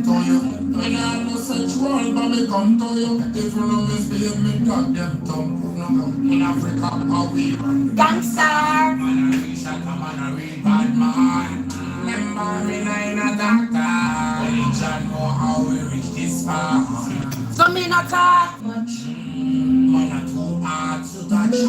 to you. When I no sexual, but me come to you. If you know me, stay me goddamn tongue. In Africa, how we run. Gangster. Man a real shot, man a real bad man. Remember me, I ain't a doctor. Religion know how we reach this far. So me not talk much. Man a too hard to touch.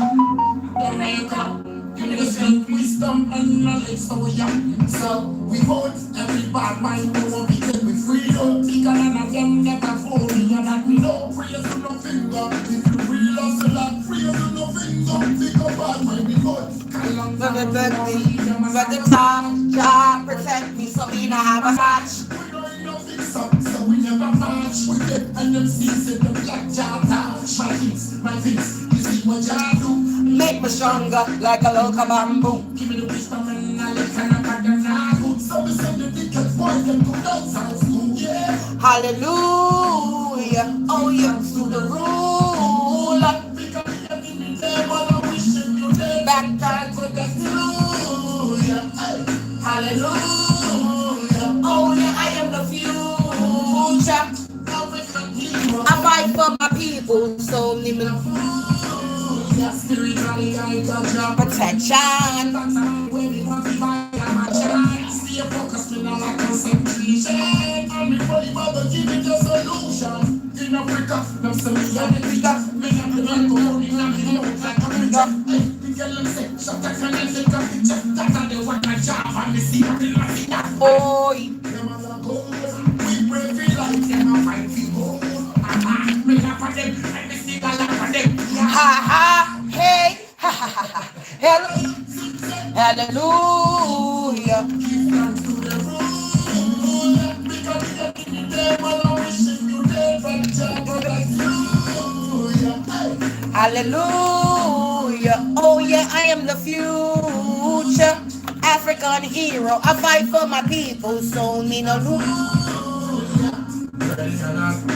Don't make up. Give me the strength, wisdom, and knowledge, so we young. So we vote every bad mind who we take with freedom. Bigger than a them never fool me, and that we know. Praise to no finger. If you real us a lot, praise to no finger. Think of bad mind, we vote. But the time, God protect me, so we not have a hatch. We don't know fix up, so we never match. We get and them sees it, the black jar down. My things, you see what I do. Make me stronger like a local bamboo. Give me the wisdom and knowledge and a bag and a good. So we send the wicked boys and go outside school, yeah. Hallelujah, oh yes, to the ruler. Because the enemy devil, I wish you dead. Back time for the hallelujah, hallelujah, oh yeah, I am the future. I fight for my people, so leave me spiritually, I got your protection. When you want to buy my chance, see a focus with a lack of concentration. And before you bother, give me the solution. In Africa, no solution. Me have the man go on in Africa, like Africa. The girl them say, shut up and let it go. Check that and they want my job and they see what they like. Oh, them are gold. We brave we like them and fight people. Me have for them, and me see that like for them. Ha ha, hey, ha ha ha ha. Hello, hallelujah. Give thanks to the ruler, because the devil I wish you dead, but Jah like you. Hallelujah. Oh yeah, I am the future African hero. I fight for my people, so me no lose.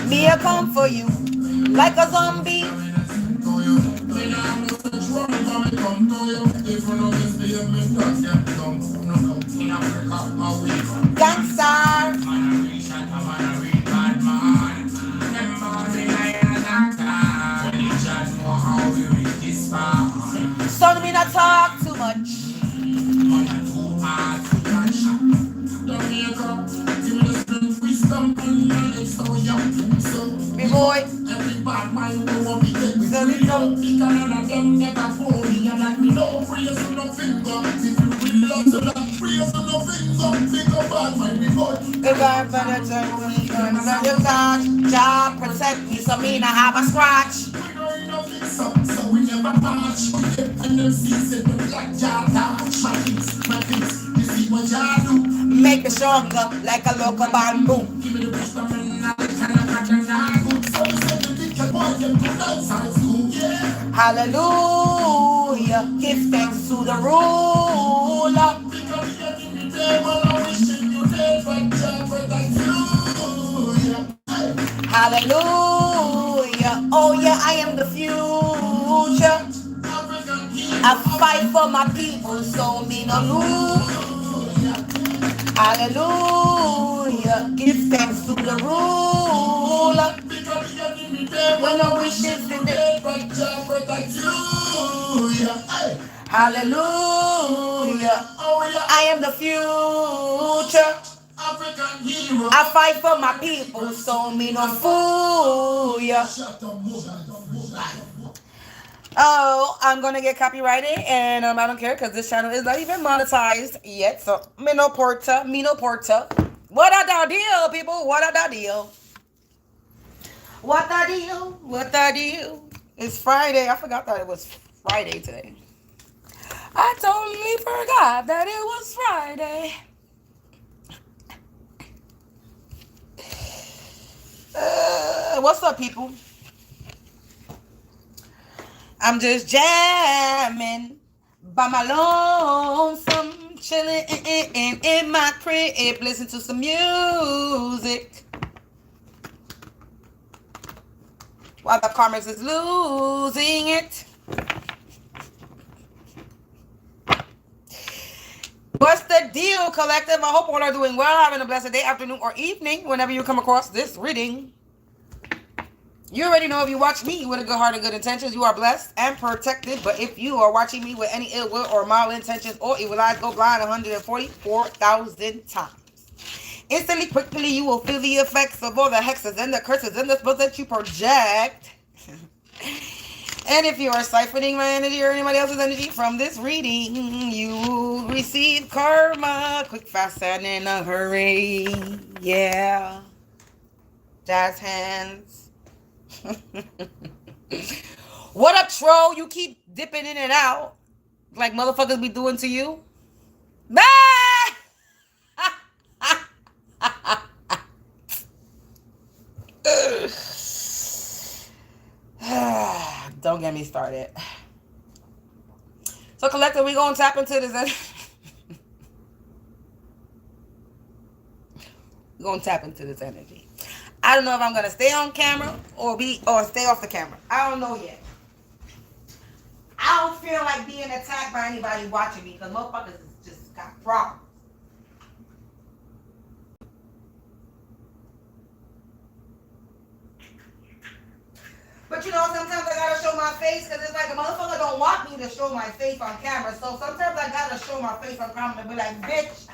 Me I come for you like a zombie. Gangster. So me not talk too much. Me boy, every bad mind will be dead. So we don't think another them never fool me. And like me no praise to no finger. If you really love to that praise to no finger, think of bad mind me boy. If I better turn to me, you can't. Jah protect me, so me not have a scratch. We don't know fix up, so we never patch. We get and them sees it, the black jar down. My things, you see what Jah do. Make me stronger like a local bamboo. Give me the wisdom and knowledge and a bag and a good. So we send the wicked boys and go outside school, yeah. Hallelujah, give thanks to the ruler. Because the enemy devil I wish you dead, but Jah protect you. Hallelujah, oh yeah, I am the future. I fight for my people, so me no lose. Hallelujah, give thanks to the ruler. When I wish it's in the hallelujah, I am the future. I fight for my people, so me no fool ya. Oh, I'm gonna get copyrighted, and I don't care because this channel is not even monetized yet. So me no porta. What a da deal, people? What a da deal? What a deal? What a deal? It's Friday. I forgot that it was Friday today. I totally forgot that it was Friday. What's up, people? I'm just jamming by my lonesome, chilling in my crib, listening to some music while the Karmic is losing it. What's the deal, collective? I hope all are doing well, having a blessed day, afternoon, or evening whenever you come across this reading. You already know if you watch me with a good heart and good intentions, you are blessed and protected. But if you are watching me with any ill will or mal intentions or evil eyes, go blind 144,000 times. Instantly, quickly, you will feel the effects of all the hexes and the curses and the spells that you project. And if you are siphoning my energy or anybody else's energy from this reading, you will receive karma quick, fast, and in a hurry. Yeah. Jazz hands. What up, troll? You keep dipping in and out like motherfuckers be doing to you. Ah! Don't get me started. So, collective, we gonna tap into this. We're gonna tap into this energy. I don't know if I'm gonna stay on camera or stay off the camera. I don't know yet. I don't feel like being attacked by anybody watching me because motherfuckers just got problems. But you know, sometimes I gotta show my face because it's like a motherfucker don't want me to show my face on camera. So sometimes I gotta show my face on camera and be like, bitch,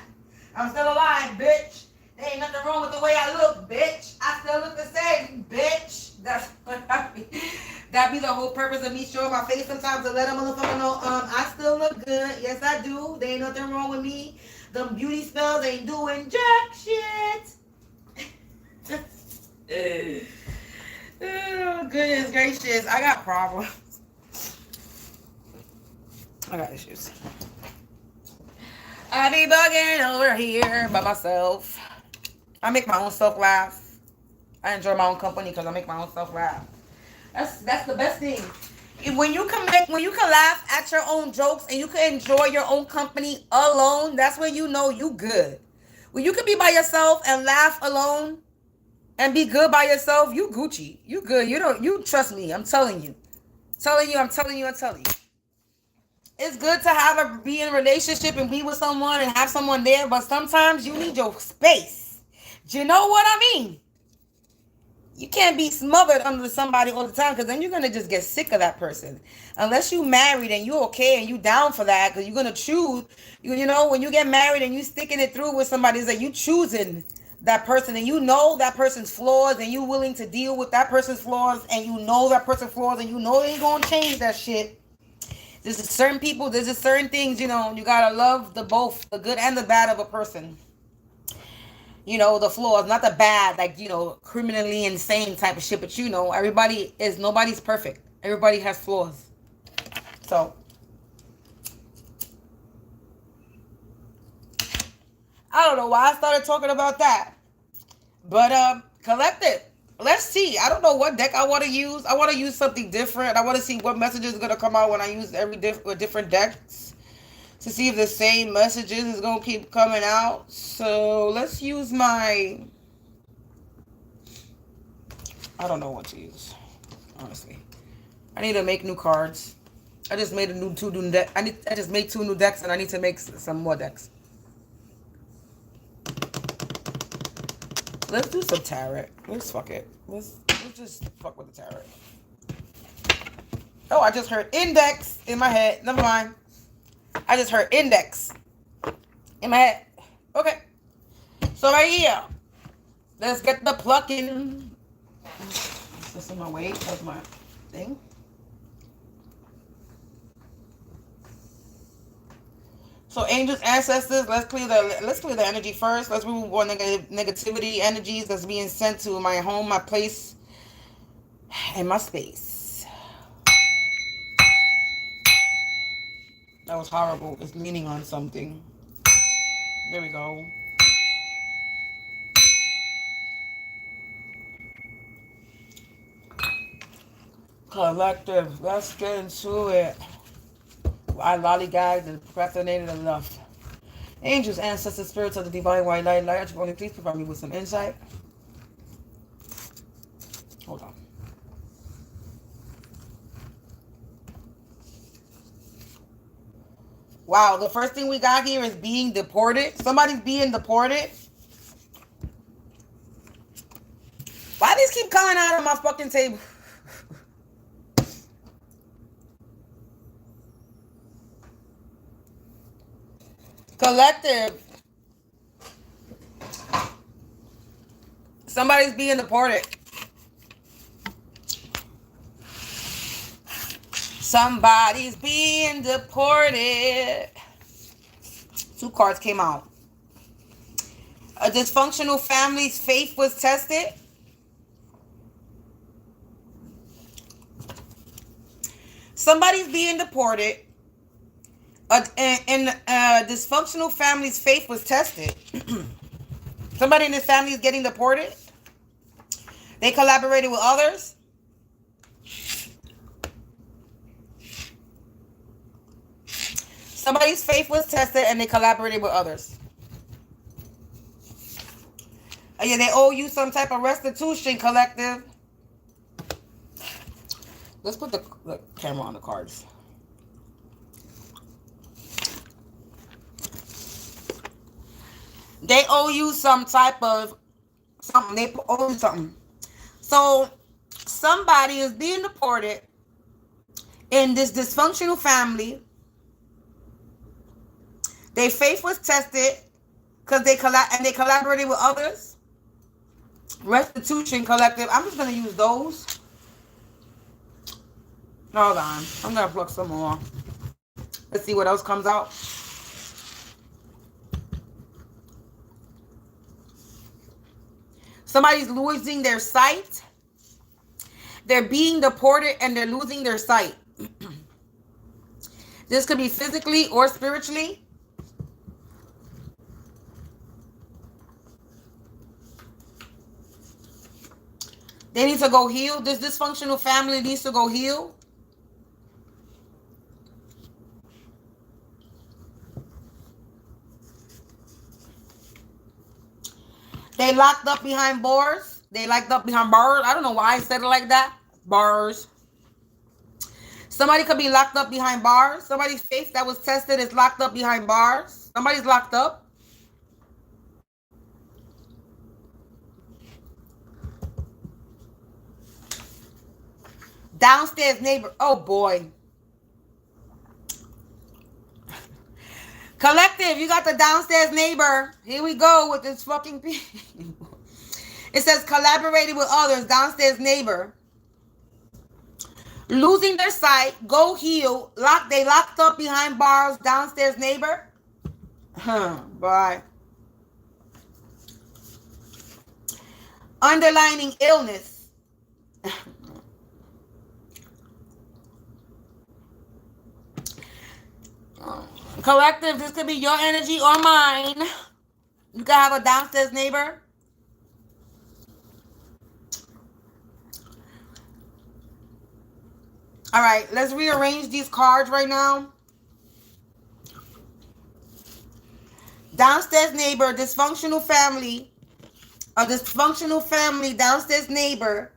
I'm still alive, bitch. There ain't nothing wrong with the way I look, bitch. I still look the same, bitch. That's what I mean. That be the whole purpose of me showing my face sometimes to let a motherfucker know, I still look good. Yes, I do. There ain't nothing wrong with me. Them beauty spells ain't doing jack shit. Oh, goodness gracious. I got problems. I got issues. I be bugging over here by myself. I make my own self laugh. I enjoy my own company because I make my own self laugh. That's the best thing. When you can laugh at your own jokes and you can enjoy your own company alone, that's when you know you good. When you can be by yourself and laugh alone and be good by yourself, you Gucci. You good. You trust me. I'm telling you. I'm telling you. It's good to be in a relationship and be with someone and have someone there, but sometimes you need your space. Do you know what I mean? You can't be smothered under somebody all the time because then you're going to just get sick of that person. Unless you married and you okay and you down for that because you're going to choose. You know, when you get married and you sticking it through with somebody, it's like you choosing that person and you know that person's flaws and you willing to deal with that person's flaws and you know that person's flaws and you know they ain't going to change that shit. There's certain people, there's just certain things, you know, you got to love the good and the bad of a person. You know, the flaws, not the bad, like, you know, criminally insane type of shit. But, you know, nobody's perfect. Everybody has flaws. So, I don't know why I started talking about that. But, collective. Let's see. I don't know what deck I want to use. I want to use something different. I want to see what messages are going to come out when I use different decks. To see if the same messages is going to keep coming out. So, let's use I don't know what to use, honestly. I need to make new cards. I just made two new decks. I just made 2 new decks, and I need to make some more decks. Let's do some tarot. Let's fuck it. Let's just fuck with the tarot. Oh, I just heard index in my head. Never mind. I just heard index in my head. Okay. So right here, let's get the plucking. Is this in my way? That's my thing. So angels, ancestors, let's clear the energy first. Let's remove all negativity energies that's being sent to my home, my place, and my space. That was horrible. It's leaning on something. There we go. Collective, let's get into it. I lollygagged and procrastinated enough. Angels, ancestors, spirits of the divine white light, only please provide me with some insight. Hold on. Wow, the first thing we got here is being deported. Somebody's being deported. Why these keep coming out of my fucking table? Collective. Somebody's being deported. Somebody's being deported. 2 cards came out. A dysfunctional family's faith was tested. Somebody's being deported. And a dysfunctional family's faith was tested. Somebody in this family is getting deported. They collaborated with others. Somebody's faith was tested and they collaborated with others. Yeah, they owe you some type of restitution, collective. Let's put the camera on the cards. They owe you some type of something. They owe you something. So somebody is being deported in this dysfunctional family. Their faith was tested because they collaborated with others. Restitution, collective. I'm just gonna use those. Hold on. I'm gonna pluck some more. Let's see what else comes out. Somebody's losing their sight. They're being deported and they're losing their sight. This could be physically or spiritually. They need to go heal. This dysfunctional family needs to go heal. They locked up behind bars. They locked up behind bars. I don't know why I said it like that. Bars. Somebody could be locked up behind bars. Somebody's faith that was tested is locked up behind bars. Somebody's locked up. Downstairs neighbor. Oh boy. Collective, you got the downstairs neighbor. Here we go with this fucking people. It says collaborating with others, downstairs neighbor. Losing their sight, go heal. They locked up behind bars, downstairs neighbor. Bye. Underlining illness. Collective, this could be your energy or mine. You can have a downstairs neighbor. All right, let's rearrange these cards right now. Downstairs neighbor, dysfunctional family. A dysfunctional family, downstairs neighbor.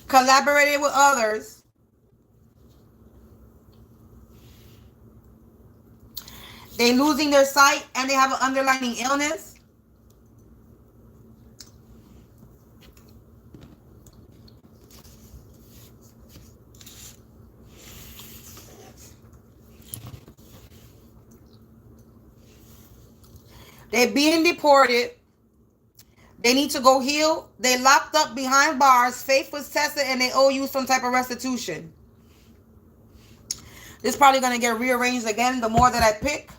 Collaborated with others. They're losing their sight and they have an underlying illness. They're being deported. They need to go heal. They locked up behind bars. Faith was tested and they owe you some type of restitution. This is probably going to get rearranged again the more that I pick.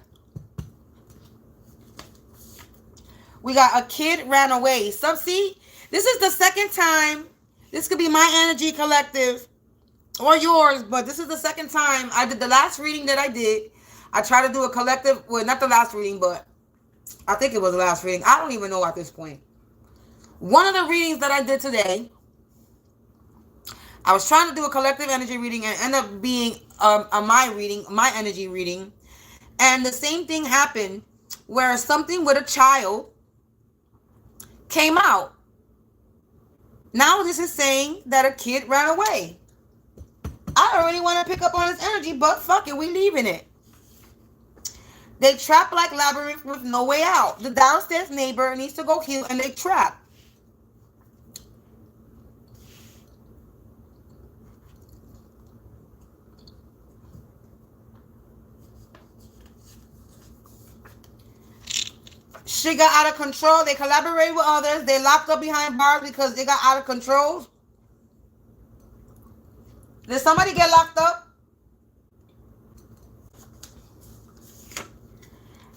We got a kid ran away. See, this is the second time. This could be my energy, collective, or yours, but this is the second time. I did the last reading that I did. I tried to do a collective, well, not the last reading, but I think it was the last reading. I don't even know at this point. One of the readings that I did today, I was trying to do a collective energy reading and end up being my energy reading. And the same thing happened where something with a child came out. Now this is saying that a kid ran away. I don't really want to pick up on this energy, but fuck it, we leaving it. They trap like labyrinth with no way out. The downstairs neighbor needs to go heal and they trap. She got out of control. They collaborated with others. They locked up behind bars because they got out of control. Did somebody get locked up?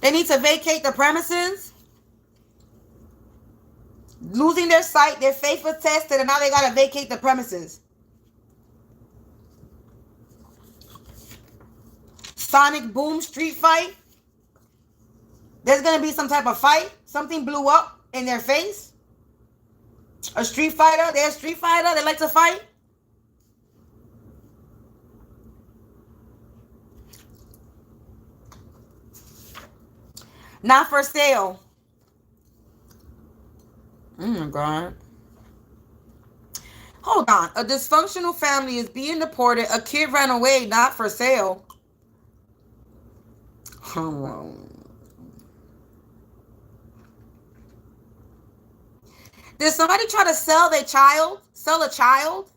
They need to vacate the premises. Losing their sight, their faith was tested, and now they got to vacate the premises. Sonic boom, street fight. There's going to be some type of fight. Something blew up in their face. A street fighter. They're a street fighter. They like to fight. Not for sale. Oh my God. Hold on. A dysfunctional family is being deported. A kid ran away. Not for sale. Did somebody try to sell their child? Sell a child?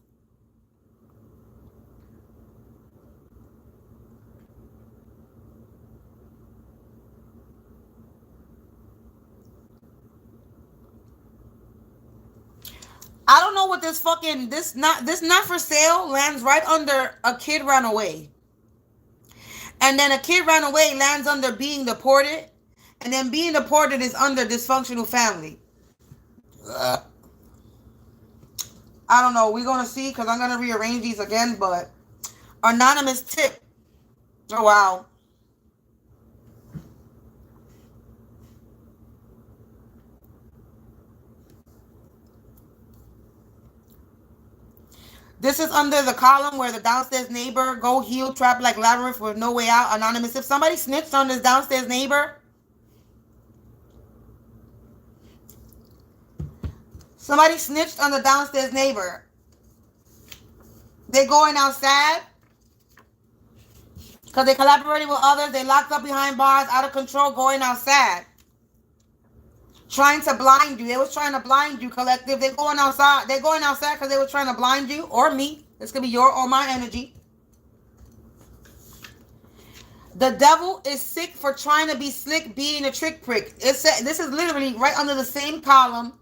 I don't know what this fucking this not for sale lands right under a kid ran away. And then a kid ran away lands under being deported. And then being deported is under dysfunctional family. I don't know. We're going to see because I'm going to rearrange these again. But anonymous tip. Oh, wow. This is under the column where the downstairs neighbor go heal trap like labyrinth with no way out. Anonymous. If somebody snitched on this downstairs neighbor, somebody snitched on the downstairs neighbor. They going out sad because they collaborated with others. They locked up behind bars, out of control, going out sad. Trying to blind you. They was trying to blind you, collective. They're going outside. They're going outside because they were trying to blind you or me. This could be your or my energy. The devil is sick for trying to be slick, being a trick prick. This is literally right under the same column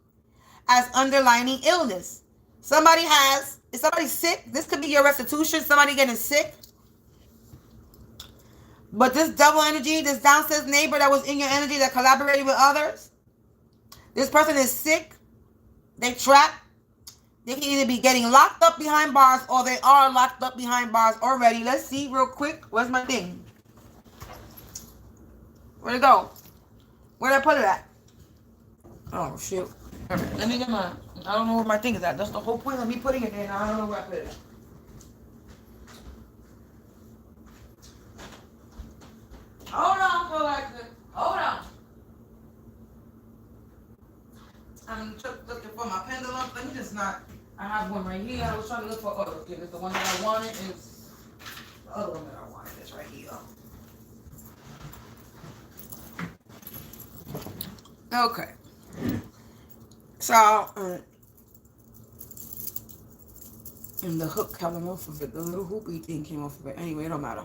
as underlining illness. Is somebody sick? This could be your restitution. Somebody getting sick. But this devil energy, this downstairs neighbor that was in your energy that collaborated with others, this person is sick. They trapped. They can either be getting locked up behind bars or they are locked up behind bars already. Let's see real quick. Where's my thing? Where'd it go? Where'd I put it at? Oh, shoot. Let me get my... I don't know where my thing is at. That's the whole point of me putting it there. Now I don't know where I put it at. Hold on, collector. Hold on. I'm looking for my pendulum. Let me just not. I have one right here. I was trying to look for other. Because the one that I wanted is the other one that I wanted is right here. Okay. So, and the hook came off of it. The little hoopy thing came off of it. Anyway, it don't matter.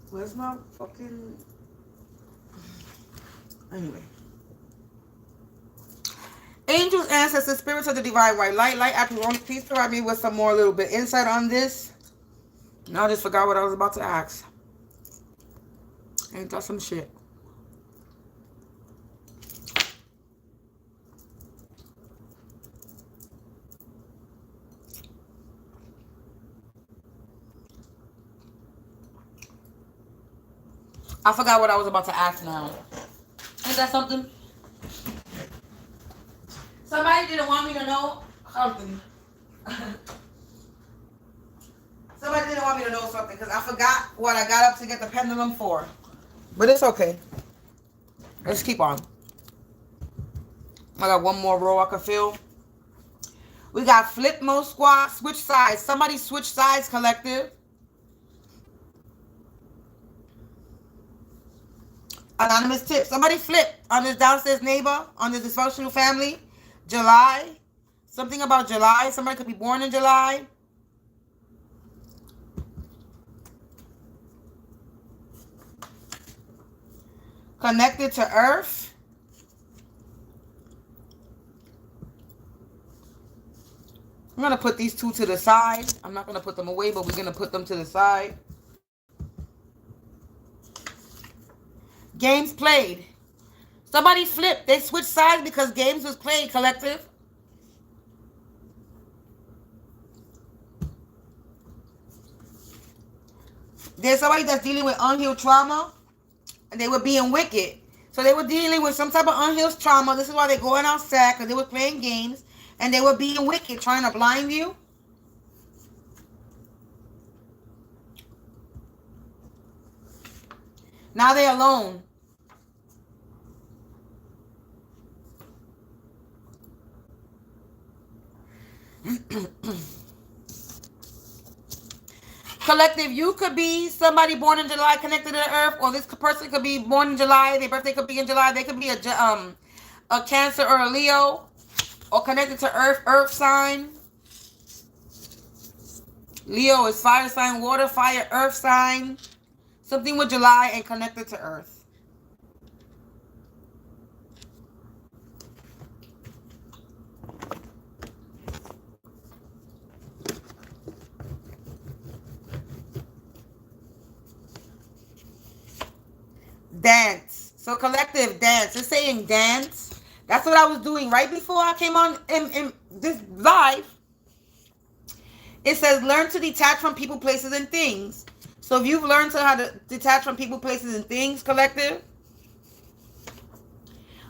Where's my fucking... Anyway. Angels, ancestors, spirits of the divine white light, actually, please provide me with some more little bit insight on this. No, I just forgot what I was about to ask. Ain't that some shit? I forgot what I was about to ask now. Is that something? Somebody didn't want me to know something. Somebody didn't want me to know something because I forgot what I got up to get the pendulum for. But it's okay. Let's keep on. I got one more row I can fill. We got flip mode squad, switch sides. Somebody switch sides, collective. Anonymous tip. Somebody flip on this downstairs neighbor, on this dysfunctional family. July. Something about July. Somebody could be born in July. Connected to Earth. I'm going to put these two to the side. I'm not going to put them away, but we're going to put them to the side. Games played. Somebody flipped. They switched sides because games was played, collective. There's somebody that's dealing with unhealed trauma, and they were being wicked. So they were dealing with some type of unhealed trauma. This is why they're going outside, because they were playing games, and they were being wicked, trying to blind you. Now they're alone. Collective, you could be somebody born in July connected to the Earth, or this person could be born in July. Their birthday could be in July. They could be a Cancer or a Leo, or connected to Earth sign. Leo is fire sign, water, fire, Earth sign. Something with July and connected to Earth. Dance. So collective dance. It's saying dance. That's what I was doing right before I came on in this live. It says learn to detach from people, places, and things. So if you've learned how to detach from people, places, and things, collective.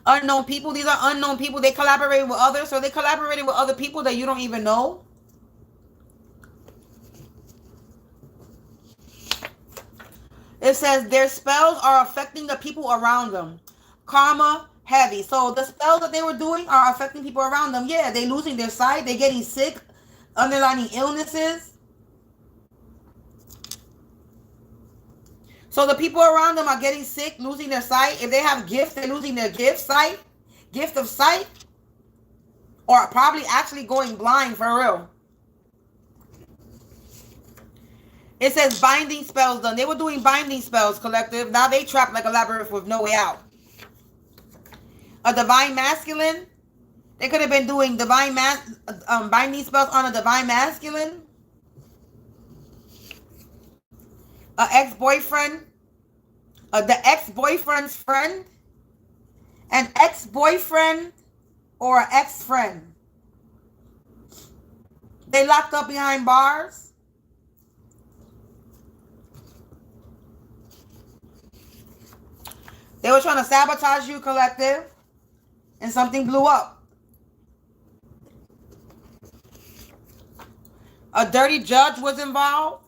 Unknown people. These are unknown people. They collaborate with others. So they collaborating with other people that you don't even know. It says their spells are affecting the people around them. Karma heavy. So the spells that they were doing are affecting people around them. Yeah, they're losing their sight. They're getting sick. Underlying illnesses. So the people around them are getting sick, losing their sight. If they have gifts, they're losing their gift of sight. Or probably actually going blind for real. It says binding spells done. They were doing binding spells, collective. Now they trapped like a labyrinth with no way out. A divine masculine. They could have been doing binding spells on a divine masculine. An ex-boyfriend. The ex-boyfriend's friend. An ex-boyfriend or an ex-friend. They locked up behind bars. They were trying to sabotage you, collective, and something blew up. A dirty judge was involved.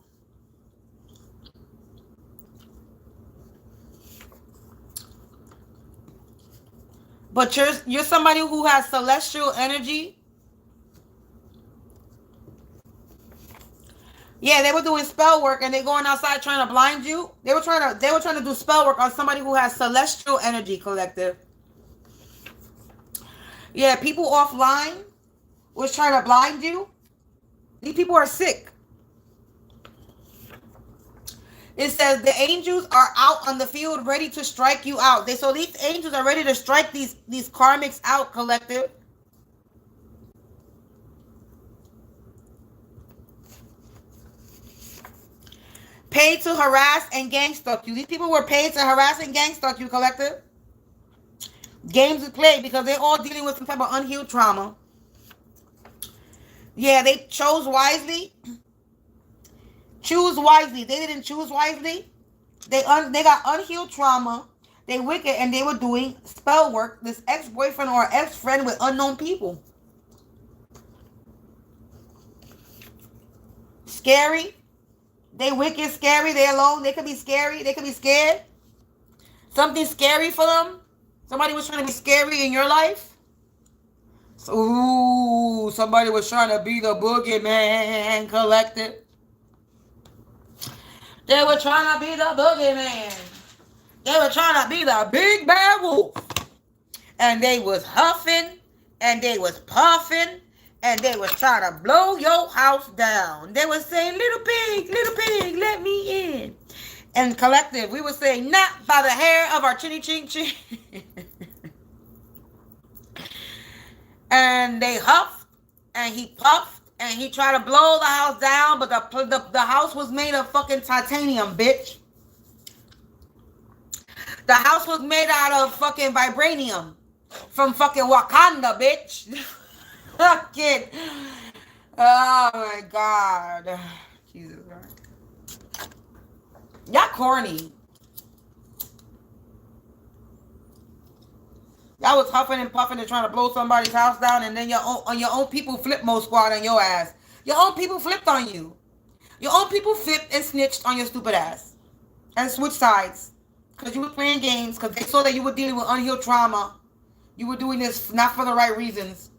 But you're somebody who has celestial energy. Yeah, they were doing spell work and they're going outside trying to blind you. They were trying to do spell work on somebody who has celestial energy, collective. Yeah, people offline was trying to blind you. These people are sick. It says the angels are out on the field ready to strike you out. So these angels are ready to strike these karmics out, collective. Paid to harass and gang stalk you. These people were paid to harass and gang stalk you, collective. Games we played because they're all dealing with some type of unhealed trauma. Yeah, they chose wisely. Choose wisely. They didn't choose wisely. They got unhealed trauma. They wicked and they were doing spell work. This ex-boyfriend or ex-friend with unknown people. Scary. They wicked, scary. They alone. They could be scary. They could be scared. Something scary for them. Somebody was trying to be scary in your life. Ooh, somebody was trying to be the boogeyman collective. They were trying to be the boogeyman. They were trying to be the big bad wolf. And they was huffing, and they was puffing, and they was trying to blow your house down. They was saying, little pig, let me in. And collective, we would say, not by the hair of our chinny ching ching. And they huffed, and he puffed, and he tried to blow the house down, but the house was made of fucking titanium, bitch. The house was made out of fucking vibranium from fucking Wakanda, bitch. Fucking. Oh my God. Jesus Christ. Y'all corny. Y'all was huffing and puffing and trying to blow somebody's house down, and then your own people flip mode squad on your ass. Your own people flipped on you. Your own people flipped and snitched on your stupid ass. And switched sides. Because you were playing games. Because they saw that you were dealing with unhealed trauma. You were doing this not for the right reasons.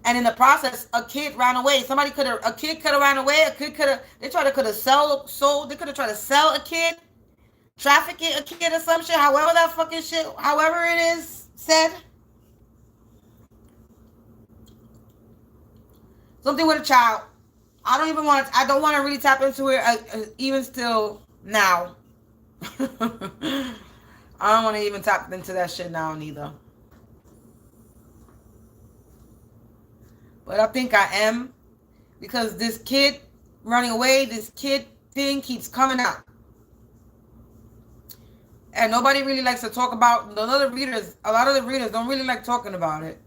And in the process, a kid ran away. A kid could have ran away. They could have sold. They could have tried to sell a kid. Traffic a kid or some shit. However that fucking shit, however it is said. Something with a child. I don't want to really tap into it even still now. I don't want to even tap into that shit now neither. But I think I am. Because this kid running away, this kid thing keeps coming out. And nobody really likes to talk about, a lot of the readers don't really like talking about it.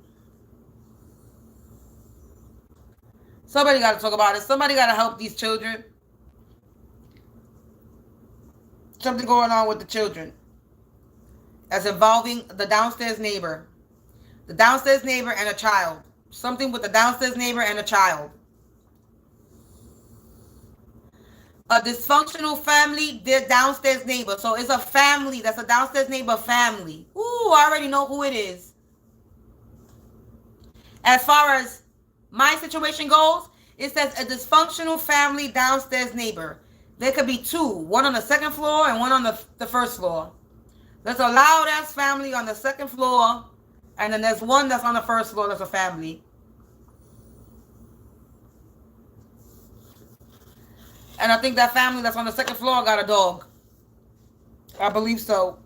Somebody got to talk about it. Somebody got to help these children. Something going on with the children. As involving the downstairs neighbor. The downstairs neighbor and a child. Something with the downstairs neighbor and a child. A dysfunctional family, their downstairs neighbor. So it's a family. That's a downstairs neighbor family. Ooh, I already know who it is. As far as my situation goes, it says a dysfunctional family downstairs neighbor. There could be two. One on the second floor and one on the first floor. There's a loud ass family on the second floor. And then there's one that's on the first floor that's a family. And I think that family that's on the second floor got a dog. I believe so.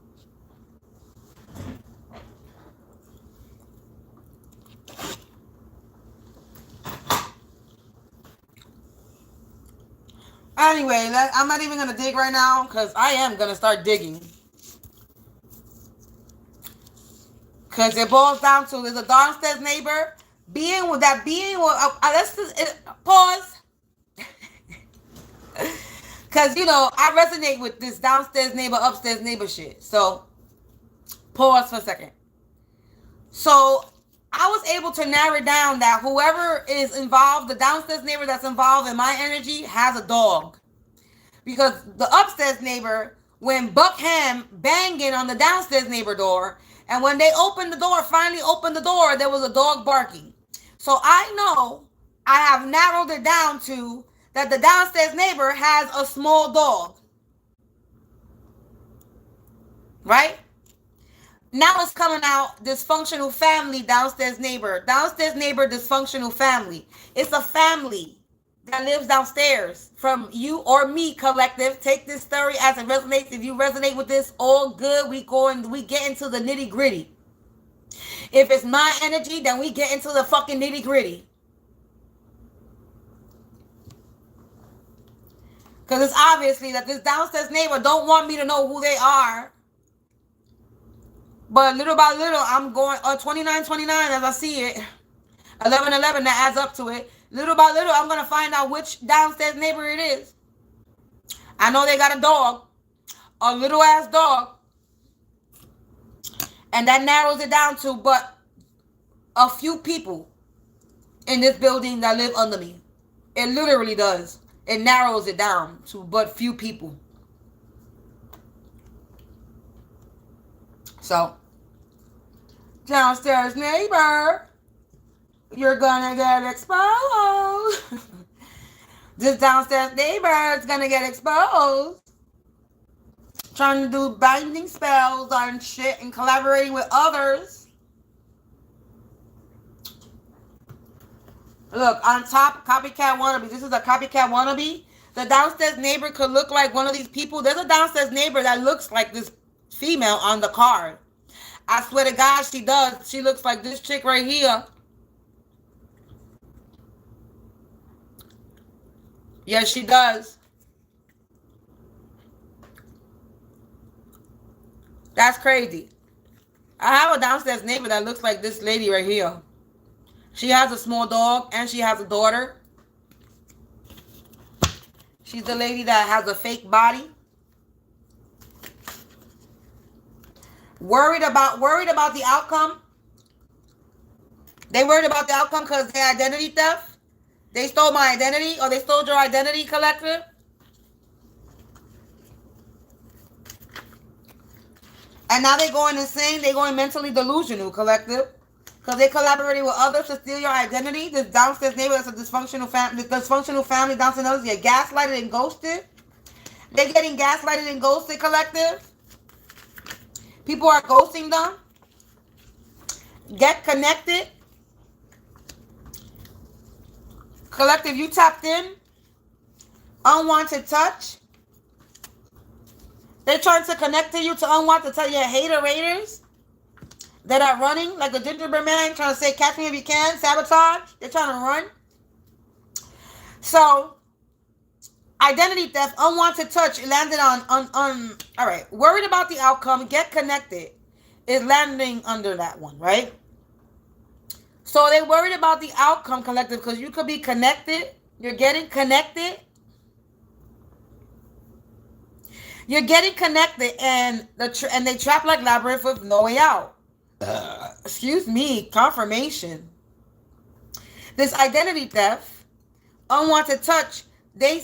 Anyway, I'm not even going to dig right now because I am going to start digging. Because it boils down to, there's a downstairs neighbor let's just pause. Because, I resonate with this downstairs neighbor, upstairs neighbor shit. So, pause for a second. So, I was able to narrow down that whoever is involved, the downstairs neighbor that's involved in my energy, has a dog. Because the upstairs neighbor, when Buckham banging on the downstairs neighbor door, and when they finally opened the door, there was a dog barking. So, I know I have narrowed it down to that the downstairs neighbor has a small dog. Right? Now it's coming out, dysfunctional family, downstairs neighbor. Downstairs neighbor, dysfunctional family. It's a family that lives downstairs from you or me, collective. Take this story as it resonates. If you resonate with this, all good. We get into the nitty gritty. If it's my energy, then we get into the fucking nitty gritty. Because it's obviously that this downstairs neighbor don't want me to know who they are. But little by little, I'm going 2929 as I see it. 1111, that adds up to it. Little by little, I'm going to find out which downstairs neighbor it is. I know they got a dog. A little ass dog. And that narrows it down to but a few people in this building that live under me. It literally does. It narrows it down to but few people. So, Downstairs neighbor, you're gonna get exposed. This downstairs neighbor is gonna get exposed. Trying to do binding spells on shit and collaborating with others. Look, on top, copycat wannabe. This is a copycat wannabe. The downstairs neighbor could look like one of these people. There's a downstairs neighbor that looks like this female on the card. I swear to God, she does. She looks like this chick right here. Yes, she does. That's crazy. I have a downstairs neighbor that looks like this lady right here. She has a small dog and she has a daughter. She's the lady that has a fake body. Worried about the outcome. They worried about the outcome because their identity theft. They stole my identity, or they stole your identity, collective. And now they're going insane. They're going mentally delusional, collective. Because they collaborated with others to steal your identity. This downstairs neighbor is a dysfunctional family. This dysfunctional family downstairs, they're gaslighted and ghosted. They're getting gaslighted and ghosted, collective. People are ghosting them. Get connected. Collective, you tapped in. Unwanted touch. They're trying to connect to you to unwanted touch. Your hater raiders that are running like a gingerbread man trying to say, catch me if you can. Sabotage. They're trying to run. So, identity theft, unwanted touch, it landed on all right. Worried about the outcome, get connected is landing under that one, right? So they worried about the outcome, collective, because you could be connected. You're getting connected. You're getting connected, and they trap like labyrinth with no way out. Excuse me, confirmation. This identity theft, unwanted touch, they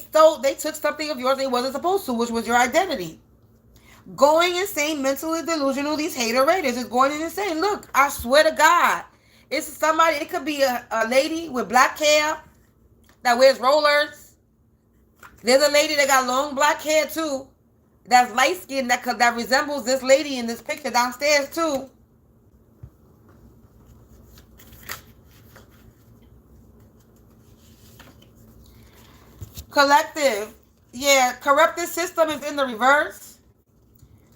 took something of yours they wasn't supposed to, which was your identity. Going insane, mentally delusional, these hater raiders is going insane. Look, I swear to God. It's somebody, it could be a lady with black hair that wears rollers. There's a lady that got long black hair too. That's light skinned that resembles this lady in this picture downstairs too. Collective. Yeah, corrupted system is in the reverse.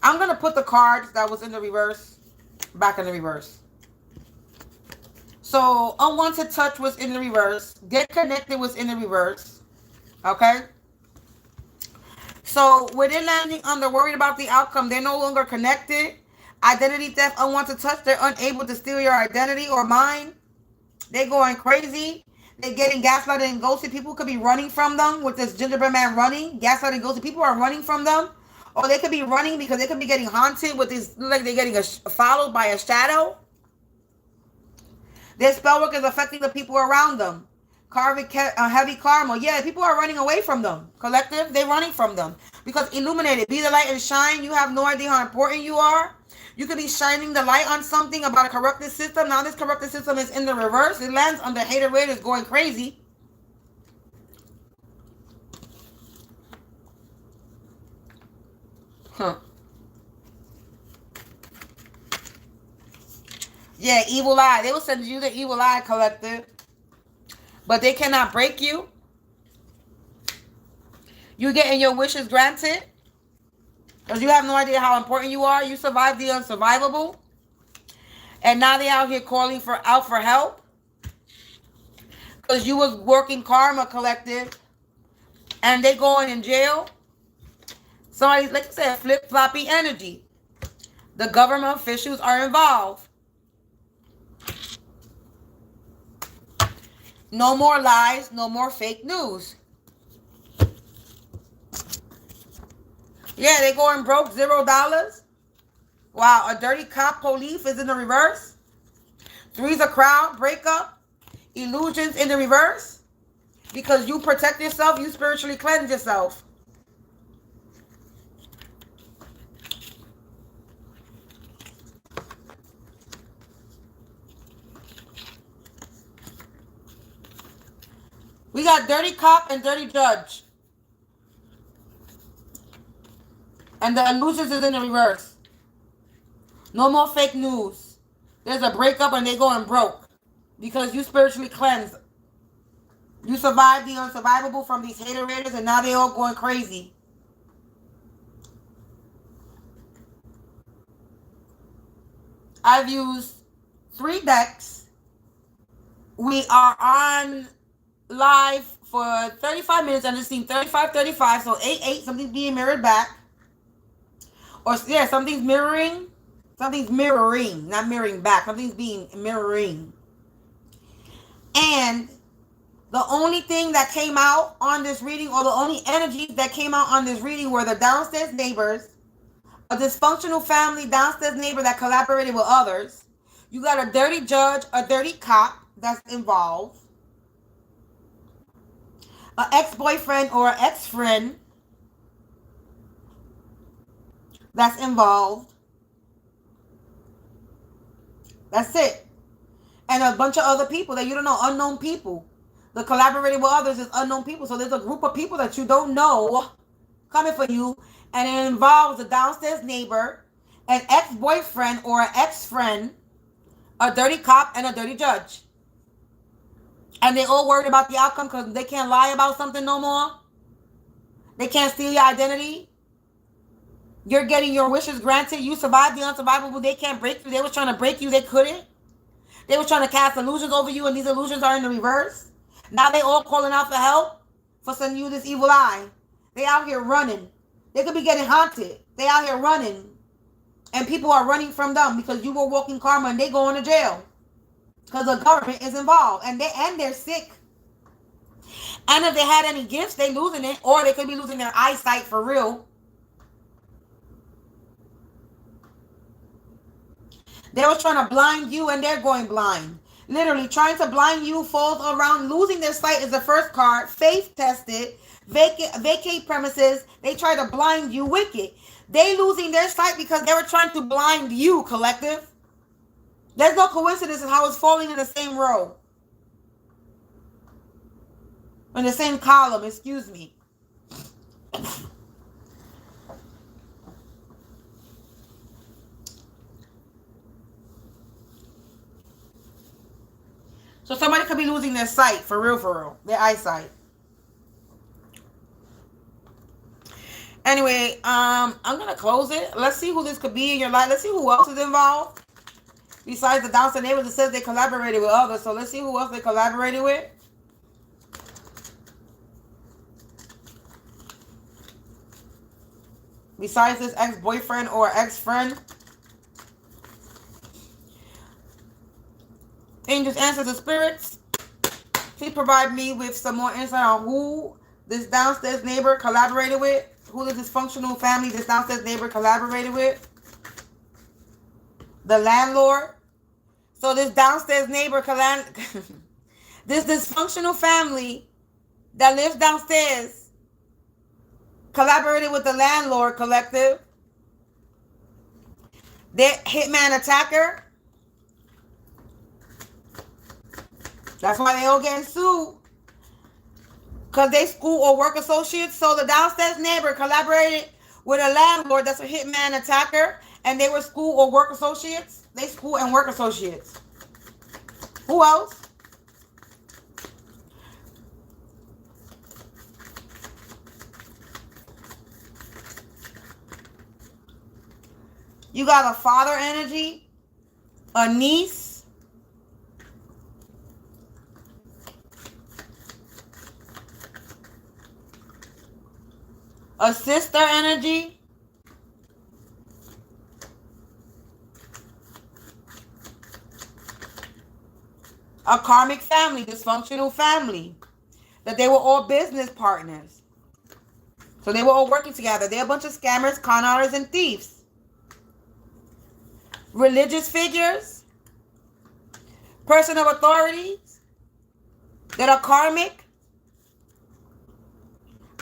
I'm going to put the cards that was in the reverse back in the reverse. So, unwanted touch was in the reverse. Get connected was in the reverse. Okay? So, with it landing on the worried about the outcome, they're no longer connected. Identity theft, unwanted touch, they're unable to steal your identity or mine. They're going crazy. They're getting gaslighted and ghosted. People could be running from them with this gingerbread man running. Gaslighted and ghosted. People are running from them. Or they could be running because they could be getting haunted with this, like they're getting followed by a shadow. Their spell work is affecting the people around them. Karmic, heavy karma. Yeah, people are running away from them. Collective, they're running from them. Because illuminated, be the light and shine. You have no idea how important you are. You could be shining the light on something about a corrupted system. Now this corrupted system is in the reverse. It lands under hater raiders going crazy. Huh. Yeah, evil eye. They will send you the evil eye, collective. But they cannot break you. You getting your wishes granted. Because you have no idea how important you are. You survived the unsurvivable. And now they out here calling out for help. Because you was working karma, collective. And they going in jail. Somebody, like I said, flip-floppy energy. The government officials are involved. No more lies, no more fake news. Yeah, they going broke, $0. Wow, a dirty cop police is in the reverse. Three's a crowd, breakup, illusions in the reverse. Because you protect yourself, you spiritually cleanse yourself. We got dirty cop and dirty judge. And the illusions is in the reverse. No more fake news. There's a breakup and they going broke. Because you spiritually cleansed. You survived the unsurvivable from these hater raiders and now they all going crazy. I've used 3 decks. We are on live for 35 minutes and it's seen 35, so 8, something's being mirrored back. Or yeah, something's mirroring, not mirroring back. Something's being mirroring. And the only thing that came out on this reading, or the only energies that came out on this reading, were the downstairs neighbors, a dysfunctional family downstairs neighbor that collaborated with others. You got a dirty judge, a dirty cop that's involved, an ex-boyfriend or ex-friend that's involved. That's it. And a bunch of other people that you don't know, unknown people. The collaborating with others is unknown people. So there's a group of people that you don't know coming for you. And it involves a downstairs neighbor, an ex-boyfriend or an ex-friend, a dirty cop, and a dirty judge. And they all worried about the outcome because they can't lie about something no more. They can't steal your identity. You're getting your wishes granted. You survived the unsurvivable. They can't break you. They were trying to break you. They couldn't. They were trying to cast illusions over you, and these illusions are in the reverse. Now they all calling out for help for sending you this evil eye. They out here running. They could be getting haunted. They out here running. And people are running from them because you were walking karma and they going to jail. Because the government is involved. And they're sick. And if they had any gifts, they losing it. Or they could be losing their eyesight for real. They were trying to blind you and they're going blind. Literally trying to blind you, falls around. Losing their sight is the first card. Faith tested. Vacate premises. They try to blind you, wicked. They losing their sight because they were trying to blind you, collective. There's no coincidence in how it's falling in the same row. In the same column, excuse me. So somebody could be losing their sight, for real, their eyesight. Anyway, I'm going to close it. Let's see who this could be in your life. Let's see who else is involved. Besides the downstairs neighbors, it says they collaborated with others. So let's see who else they collaborated with. Besides this ex-boyfriend or ex-friend. Angels, answers, and spirits, please provide me with some more insight on who this downstairs neighbor collaborated with. Who the dysfunctional family this downstairs neighbor collaborated with. The landlord. So this downstairs neighbor, this dysfunctional family that lives downstairs collaborated with the landlord, collective. Their hitman attacker. That's why they all getting sued. Because they school or work associates. So the downstairs neighbor collaborated with a landlord that's a hitman attacker. And they were school or work associates. They school and work associates. Who else? You got a father energy. A niece. A sister energy. A karmic family, dysfunctional family. That they were all business partners. So they were all working together. They're a bunch of scammers, con artists, and thieves. Religious figures. Person of authorities. That are karmic.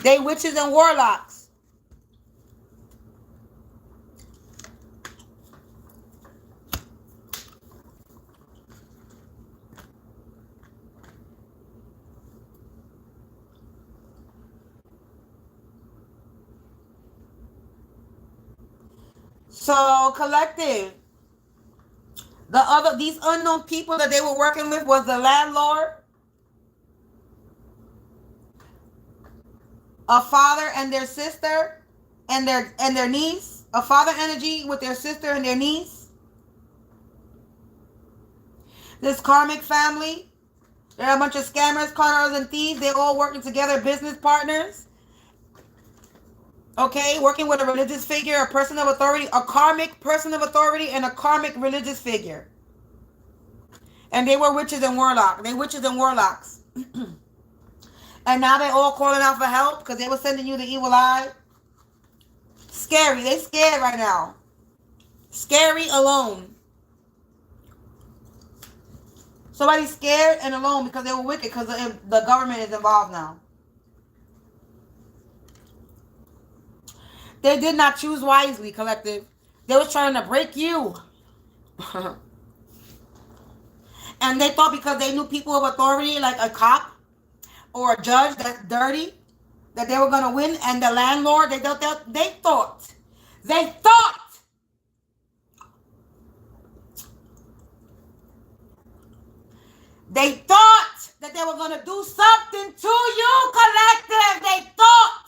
They witches and warlocks. So, collective. These unknown people that they were working with was the landlord, a father and their sister, and their niece. A father energy with their sister and their niece. This karmic family. They're a bunch of scammers, conners, and thieves. They're all working together, business partners. Okay, working with a religious figure, a person of authority, a karmic person of authority, and a karmic religious figure. And they were witches and warlocks. They witches and warlocks. And now they're all calling out for help because they were sending you the evil eye. Scary. They scared right now. Scary, alone. Somebody's scared and alone because they were wicked because the government is involved now. They did not choose wisely, collective. They were trying to break you. And they thought because they knew people of authority, like a cop or a judge that's dirty, that they were going to win. And the landlord, they thought that they were going to do something to you, collective. They thought.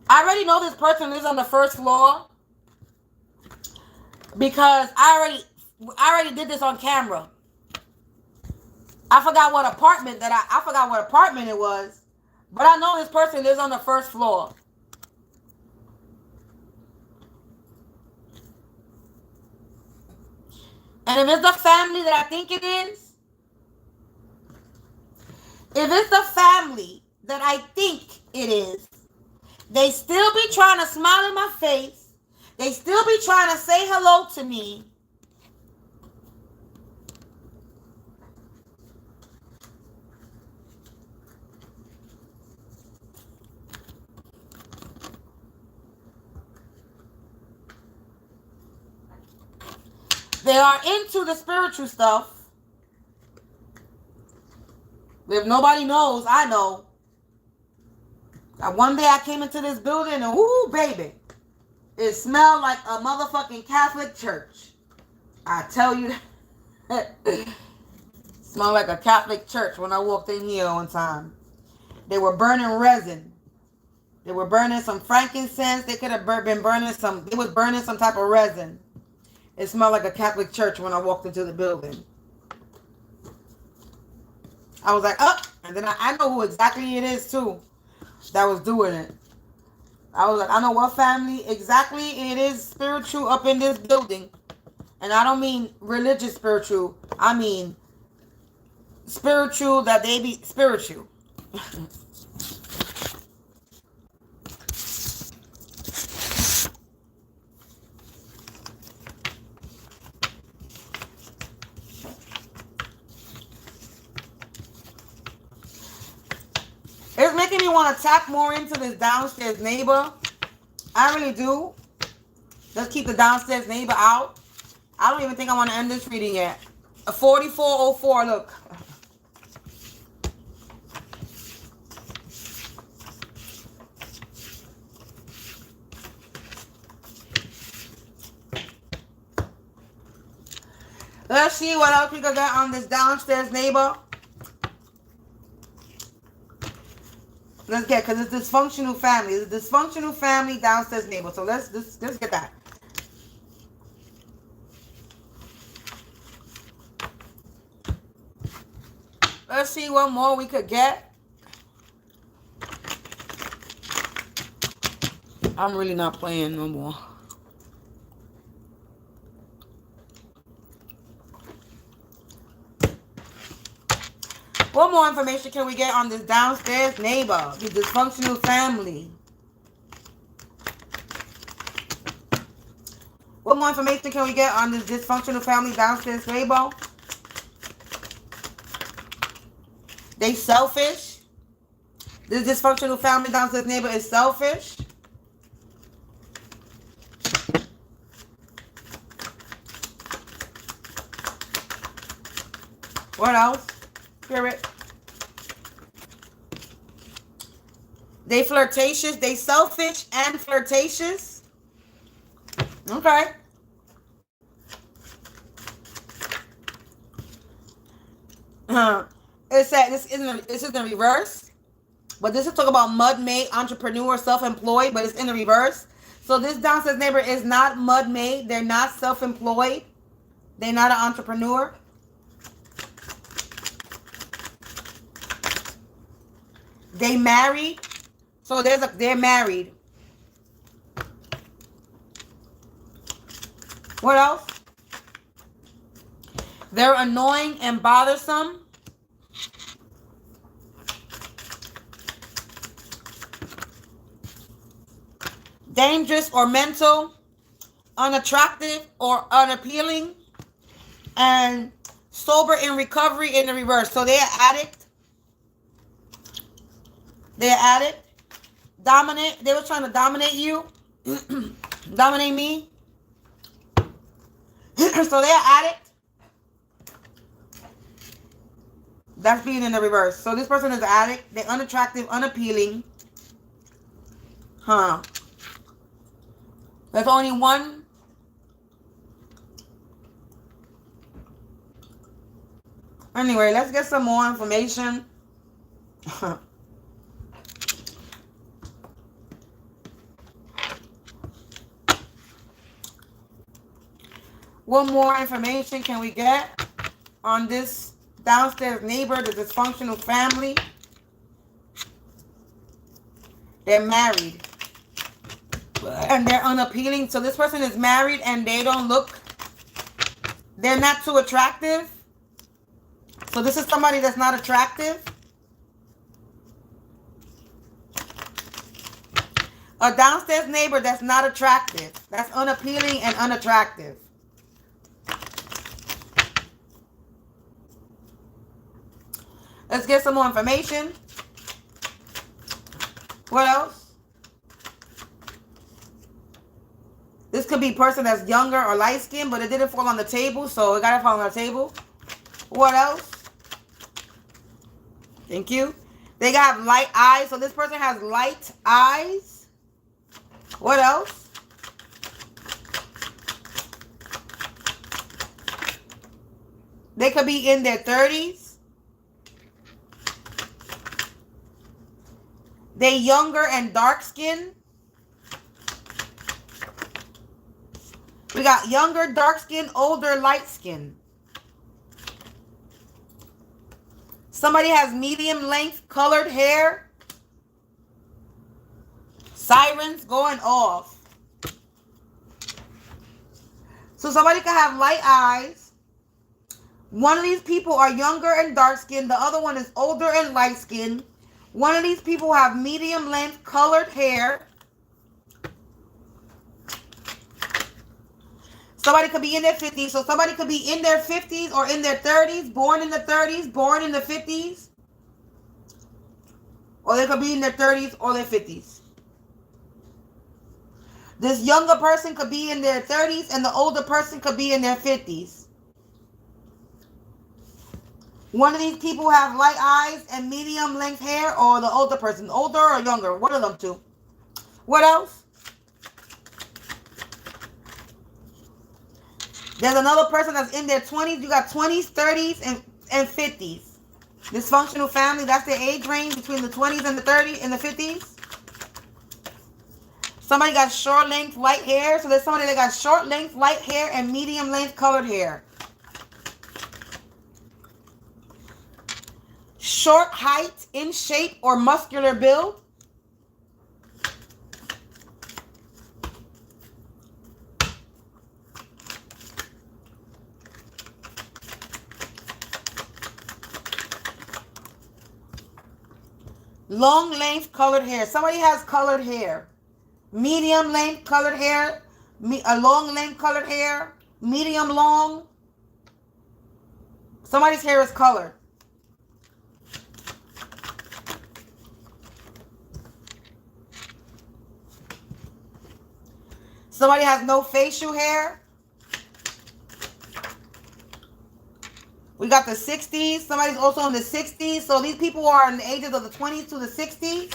I already know this person lives on the first floor because I already did this on camera. I forgot what apartment it was, but I know this person lives on the first floor. And if it's the family that I think it is, they still be trying to smile in my face. They still be trying to say hello to me. They are into the spiritual stuff. If nobody knows, I know. One day I came into this building and ooh, baby, it smelled like a motherfucking Catholic church. I tell you that. Smelled like a Catholic church when I walked in here one time. They were burning resin. They were burning some frankincense. They could have been burning they was burning some type of resin. It smelled like a Catholic church when I walked into the building. I was like, oh, and then I know who exactly it is too that was doing it. I was like, I know what family exactly it is spiritual up in this building. And I don't mean religious spiritual. I mean spiritual that they be spiritual. It's making me want to tap more into this downstairs neighbor. I really do. Let's keep the downstairs neighbor out. I don't even think I want to end this reading yet. A 4404, look. Let's see what else we could get on this downstairs neighbor. Let's get, because it's dysfunctional family. It's a dysfunctional family downstairs neighbor. So let's get that. Let's see what more we could get. I'm really not playing no more. What more information can we get on this downstairs neighbor, the dysfunctional family? What more information can we get on this dysfunctional family downstairs neighbor? They selfish. This dysfunctional family downstairs neighbor is selfish. What else? Spirit. They flirtatious. They selfish and flirtatious. Okay. It said this is in reverse. But this is talking about mud-made, entrepreneur, self-employed, but it's in the reverse. So this downstairs neighbor is not mud-made. They're not self-employed. They're not an entrepreneur. They married. So they're married. What else? They're annoying and bothersome. Dangerous or mental, unattractive or unappealing, and sober in recovery in the reverse. So they're addict. They're addict. Dominant. They were trying to dominate you. Dominate me. So they're addict. That's being in the reverse. So this person is an addict. They're unattractive, unappealing. Huh. There's only one. Anyway, let's get some more information. What more information can we get on this downstairs neighbor, the dysfunctional family? They're married. And they're unappealing. So this person is married and they don't look, they're not too attractive. So this is somebody that's not attractive. A downstairs neighbor that's not attractive. That's unappealing and unattractive. Let's get some more information. What else? This could be a person that's younger or light-skinned, but it didn't fall on the table, so it got to fall on the table. What else? Thank you. They got light eyes, so this person has light eyes. What else? They could be in their 30s. They younger and dark-skinned. We got younger, dark-skinned, older, light-skinned. Somebody has medium-length colored hair. Sirens going off. So somebody could have light eyes. One of these people are younger and dark-skinned. The other one is older and light-skinned. One of these people have medium-length colored hair. Somebody could be in their 50s. So somebody could be in their 50s or in their 30s, born in the 30s, born in the 50s. Or they could be in their 30s or their 50s. This younger person could be in their 30s and the older person could be in their 50s. One of these people have light eyes and medium length hair, or the older person, older or younger, one of them two. What else? There's another person that's in their 20s. You got 20s, 30s, and 50s. Dysfunctional family, that's their age range between the 20s and the 30s and the 50s. Somebody got short length light hair. So there's somebody that got short length light hair and medium length colored hair. Short height, in shape, or muscular build. Long length colored hair. Somebody has colored hair. Medium length colored hair. A long length colored hair. Medium long. Somebody's hair is colored. Somebody has no facial hair. We got the 60s. Somebody's also in the 60s. So these people are in the ages of the 20s to the 60s.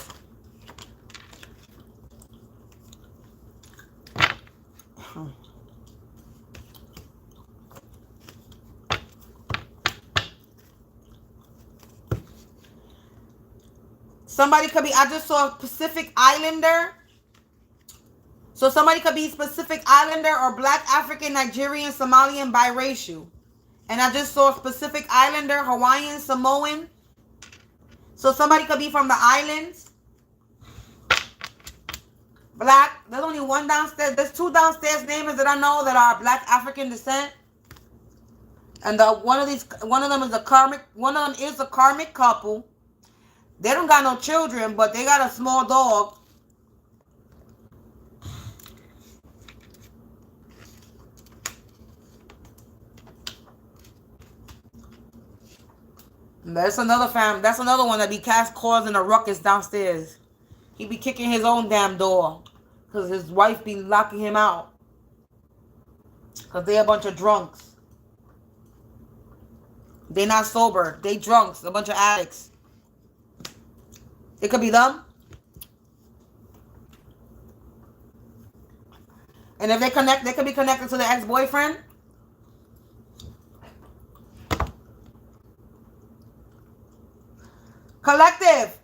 Somebody could be, I just saw Pacific Islander. So somebody could be Pacific Islander or Black, African, Nigerian, Somalian, biracial. And I just saw Pacific Islander, Hawaiian, Samoan. So somebody could be from the islands. Black. There's only one downstairs. There's two downstairs neighbors that I know that are Black African descent. And one of them is a karmic. One of them is a karmic couple. They don't got no children, but they got a small dog. That's another fam. That's another one that be causing a ruckus downstairs. He be kicking his own damn door because his wife be locking him out because they a bunch of drunks. They not sober. They drunks. A bunch of addicts. It could be them. And if they connect, they could be connected to the ex-boyfriend. Collective.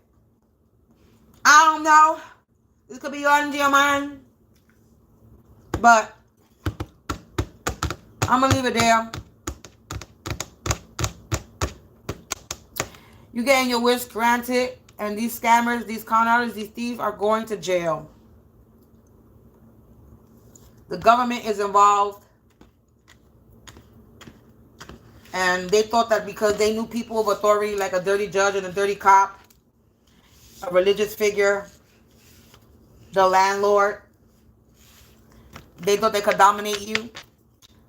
I don't know. This could be under your mind. But I'm going to leave it there. You getting your wish granted. And these scammers, these con artists, these thieves are going to jail. The government is involved. And they thought that because they knew people of authority, like a dirty judge and a dirty cop, a religious figure, the landlord, they thought they could dominate you.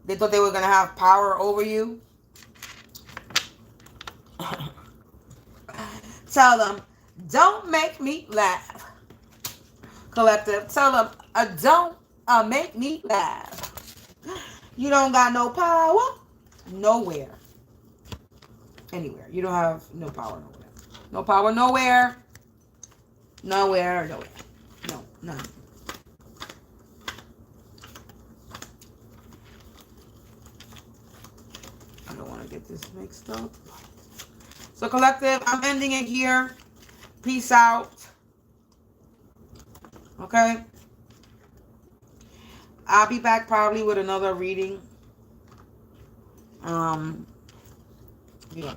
They thought they were going to have power over you. Tell them, don't make me laugh. Collective, tell them, don't make me laugh. You don't got no power nowhere. Anywhere. You don't have no power nowhere. No power nowhere. Nowhere. No, none. I don't want to get this mixed up. So collective, I'm ending it here. Peace out. Okay. I'll be back probably with another reading. Yeah.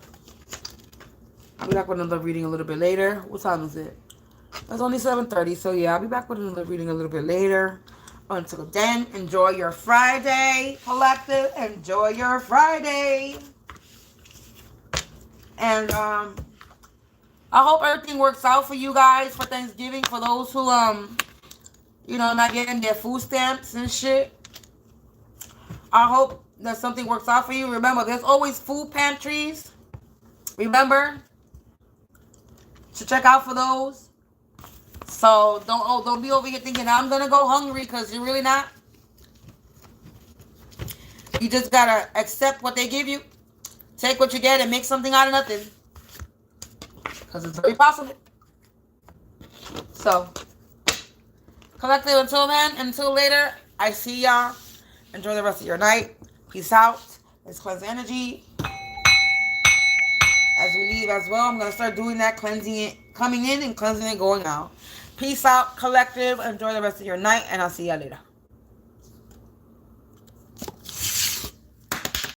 I'll be back with another reading a little bit later. What time is it? It's only 7:30. So yeah, I'll be back with another reading a little bit later. Until then, enjoy your Friday, collective. Enjoy your Friday. And I hope everything works out for you guys for Thanksgiving. For those who you know, not getting their food stamps and shit. I hope that something works out for you. Remember, there's always food pantries. Remember to check out for those. So don't be over here thinking I'm gonna go hungry, because you're really not. You just gotta accept what they give you. Take what you get and make something out of nothing. Because it's very possible. So, collective, until then, until later, I see y'all. Enjoy the rest of your night. Peace out. Let's cleanse energy. As we leave as well, I'm going to start doing that, cleansing it, coming in and cleansing it, going out. Peace out, collective. Enjoy the rest of your night, and I'll see y'all later.